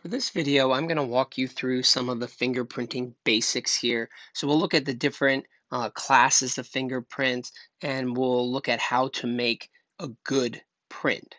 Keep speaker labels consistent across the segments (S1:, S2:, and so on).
S1: For this video, I'm going to walk you through some of the fingerprinting basics here. So we'll look at the different classes of fingerprints and we'll look at how to make a good print.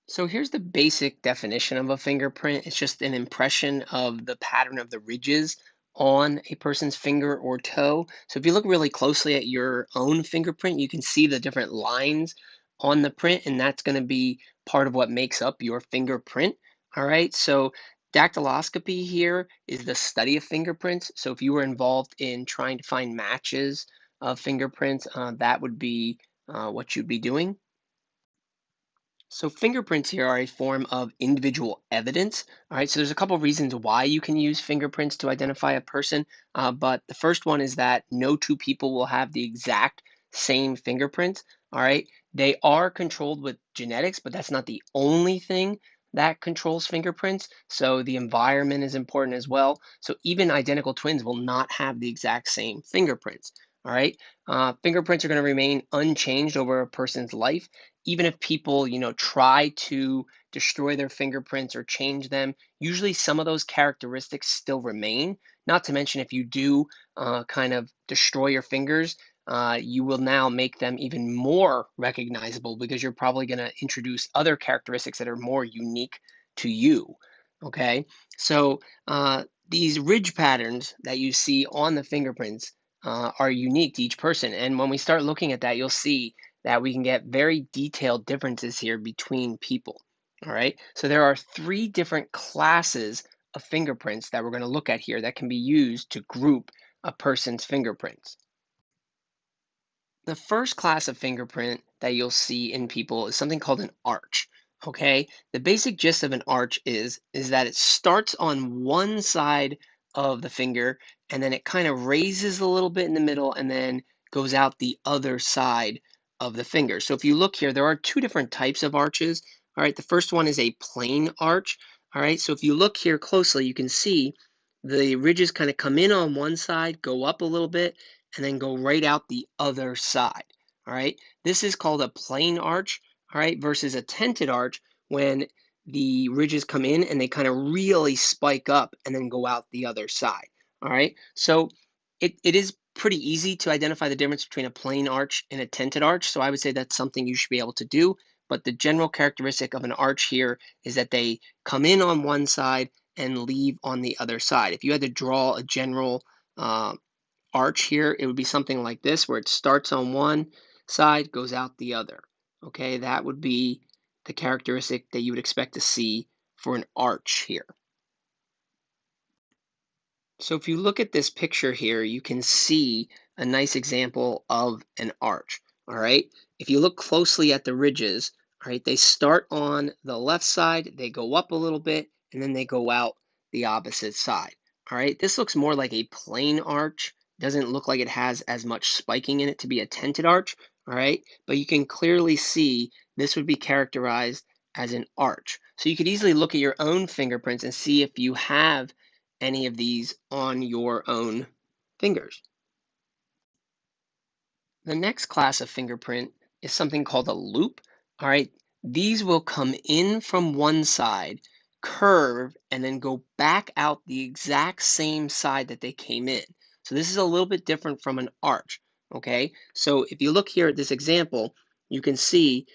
S1: So here's the basic definition of a fingerprint. It's just an impression of the pattern of the ridges on a person's finger or toe. So if you look really closely at your own fingerprint, you can see the different lines on the print, and that's going to be part of what makes up your fingerprint. All right, so dactyloscopy here is the study of fingerprints. So if you were involved in trying to find matches of fingerprints, that would be what you'd be doing. So fingerprints here are a form of individual evidence. All right, so there's a couple reasons why you can use fingerprints to identify a person, but the first one is that no two people will have the exact same fingerprints. All right, they are controlled with genetics, but that's not the only thing that controls fingerprints. So the environment is important as well. So even identical twins will not have the exact same fingerprints. All right, fingerprints are going to remain unchanged over a person's life even if people, try to destroy their fingerprints or change them, usually some of those characteristics still remain. Not to mention, if you do kind of destroy your fingers, you will now make them even more recognizable because you're probably going to introduce other characteristics that are more unique to you. Okay, so these ridge patterns that you see on the fingerprints are unique to each person. And when we start looking at that, you'll see that we can get very detailed differences here between people. All right, so there are three different classes of fingerprints that we're going to look at here that can be used to group a person's fingerprints. The first class of fingerprint that you'll see in people is something called an arch. Okay, the basic gist of an arch is that it starts on one side of the finger and then it kind of raises a little bit in the middle and then goes out the other side of the finger. So if you look here, there are two different types of arches. All right, the first one is a plain arch. All right, so if you look here closely, you can see the ridges kind of come in on one side, go up a little bit, and then go right out the other side. All right, this is called a plain arch, all right, versus a tented arch when the ridges come in and they kind of really spike up and then go out the other side. All right, so it is pretty easy to identify the difference between a plain arch and a tented arch. So I would say that's something you should be able to do. But the general characteristic of an arch here is that they come in on one side and leave on the other side. If you had to draw a general arch here, it would be something like this, where it starts on one side, goes out the other. Okay, that would be the characteristic that you would expect to see for an arch here. So if you look at this picture here, you can see a nice example of an arch. All right, if you look closely at the ridges, all right, they start on the left side, they go up a little bit, and then they go out the opposite side. All right, this looks more like a plain arch. Doesn't look like it has as much spiking in it to be a tented arch. All right, but you can clearly see this would be characterized as an arch. So you could easily look at your own fingerprints and see if you have any of these on your own fingers. The next class of fingerprint is something called a loop. All right, these will come in from one side, curve, and then go back out the exact same side that they came in. So this is a little bit different from an arch. Okay, so if you look here at this example, you can see,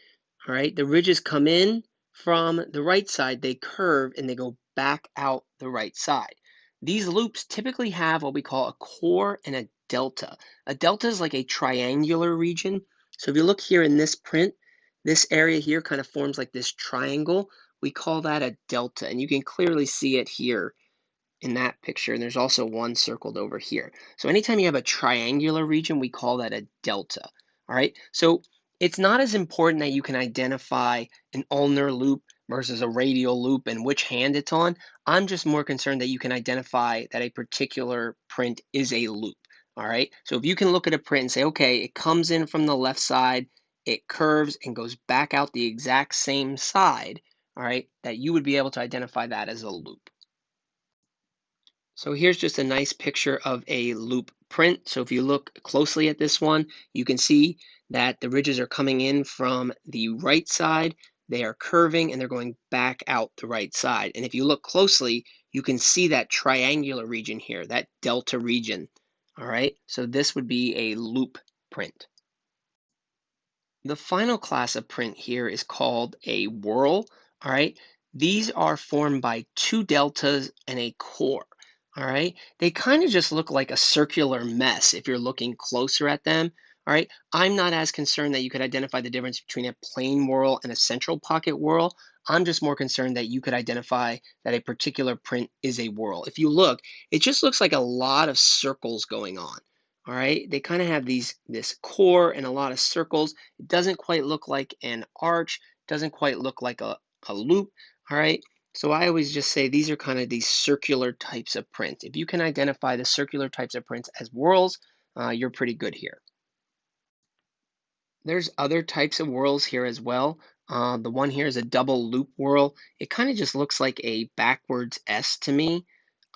S1: all right, the ridges come in from the right side, they curve, and they go back out the right side. These loops typically have what we call a core and a delta. A delta is like a triangular region. So if you look here in this print, this area here kind of forms like this triangle. We call that a delta, and you can clearly see it here in that picture. And there's also one circled over here. So anytime you have a triangular region, we call that a delta. All right, so it's not as important that you can identify an ulnar loop versus a radial loop and which hand it's on. I'm just more concerned that you can identify that a particular print is a loop. All right, so if you can look at a print and say, okay, it comes in from the left side, it curves and goes back out the exact same side, all right, that you would be able to identify that as a loop. So here's just a nice picture of a loop print. So if you look closely at this one, you can see that the ridges are coming in from the right side. they are curving and they're going back out the right side. And if you look closely, you can see that triangular region here, that delta region. All right, so this would be a loop print. The final class of print here is called a whorl. All right. These are formed by two deltas and a core. All right. They kind of just look like a circular mess if you're looking closer at them. All right. I'm not as concerned that you could identify the difference between a plain whorl and a central pocket whorl. I'm just more concerned that you could identify that a particular print is a whorl. If you look, it just looks like a lot of circles going on. All right. They kind of have this core and a lot of circles. It doesn't quite look like an arch, doesn't quite look like a loop, all right? So I always just say these are kind of these circular types of prints. If you can identify the circular types of prints as whorls, you're pretty good here. There's other types of whorls here as well. The one here is a double loop whorl. It kind of just looks like a backwards S to me.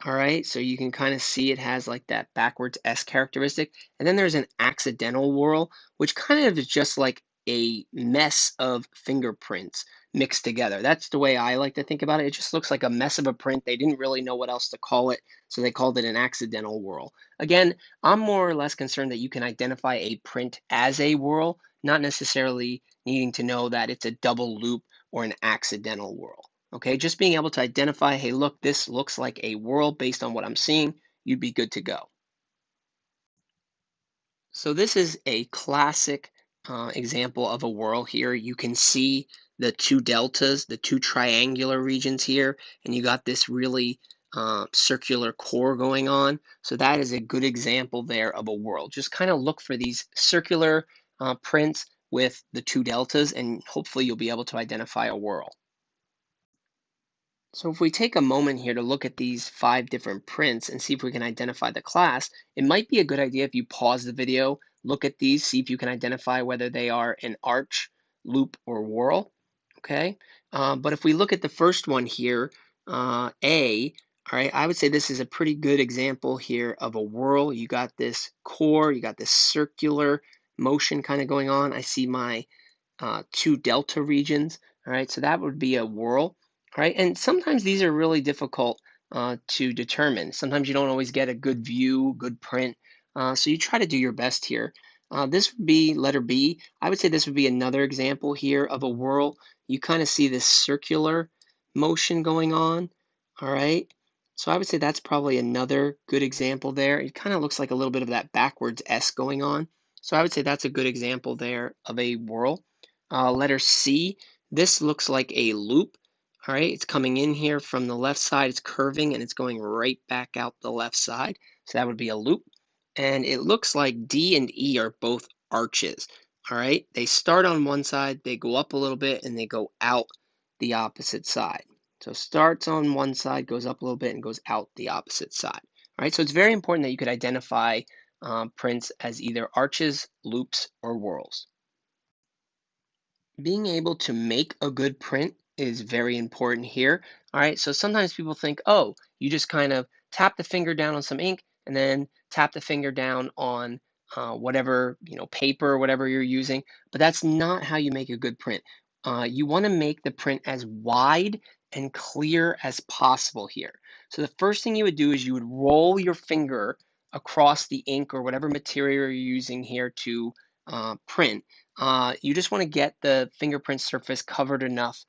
S1: All right, so you can kind of see it has like that backwards S characteristic. And then there's an accidental whorl, which kind of is just like a mess of fingerprints mixed together. That's the way I like to think about it. It just looks like a mess of a print. They didn't really know what else to call it, so they called it an accidental whorl. Again, I'm more or less concerned that you can identify a print as a whorl, not necessarily needing to know that it's a double loop or an accidental whorl. Okay, just being able to identify, hey, look, this looks like a whorl based on what I'm seeing, you'd be good to go. So this is a classic example of a whorl here. You can see the two deltas, the two triangular regions here, and you got this really circular core going on. So that is a good example there of a whorl. Just kind of look for these circular prints with the two deltas, and hopefully you'll be able to identify a whorl. So if we take a moment here to look at these 5 different prints and see if we can identify the class, it might be a good idea if you pause the video, look at these, see if you can identify whether they are an arch, loop, or whorl. Okay, but if we look at the first one here, A, all right, I would say this is a pretty good example here of a whorl. You got this core, you got this circular motion kind of going on. I see my two delta regions. All right, so that would be a whorl. All right, and sometimes these are really difficult to determine. Sometimes you don't always get a good view, good print. So you try to do your best here. This would be letter B. I would say this would be another example here of a whorl. You kind of see this circular motion going on. All right, so I would say that's probably another good example there. It kind of looks like a little bit of that backwards S going on. So I would say that's a good example there of a whorl. Letter C, this looks like a loop. All right, it's coming in here from the left side, it's curving and it's going right back out the left side. So that would be a loop. And it looks like D and E are both arches. All right, they start on one side, they go up a little bit, and they go out the opposite side. So starts on one side, goes up a little bit, and goes out the opposite side. All right, so it's very important that you could identify prints as either arches, loops, or whorls. Being able to make a good print is very important here. All right, so sometimes people think, oh, you just kind of tap the finger down on some ink and then tap the finger down on whatever, paper or whatever you're using, but that's not how you make a good print. You want to make the print as wide and clear as possible here. So the first thing you would do is you would roll your finger across the ink or whatever material you're using here to print. You just want to get the fingerprint surface covered enough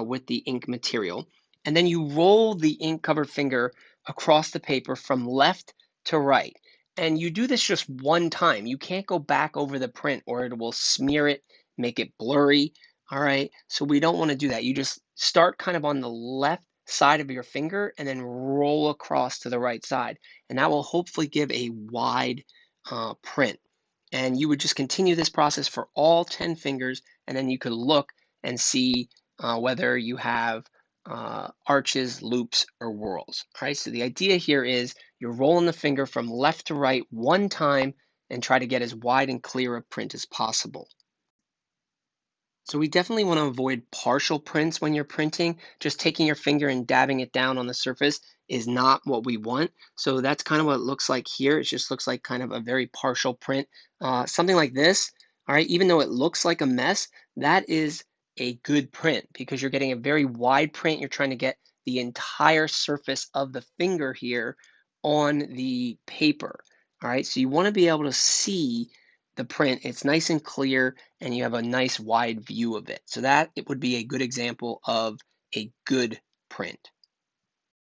S1: with the ink material. And then you roll the ink covered finger across the paper from left to right. And you do this just one time. You can't go back over the print or it will smear it, make it blurry. All right. So we don't want to do that. You just start kind of on the left side of your finger and then roll across to the right side. And that will hopefully give a wide print. And you would just continue this process for all 10 fingers, and then you could look and see whether you have arches, loops, or whorls. All right, so the idea here is you're rolling the finger from left to right one time and try to get as wide and clear a print as possible. So we definitely want to avoid partial prints when you're printing. Just taking your finger and dabbing it down on the surface is not what we want. So that's kind of what it looks like here. It just looks like kind of a very partial print. Something like this, all right, even though it looks like a mess, that is a good print because you're getting a very wide print. You're trying to get the entire surface of the finger here on the paper. All right, so you want to be able to see the print. It's nice and clear, and you have a nice wide view of it. So that it would be a good example of a good print.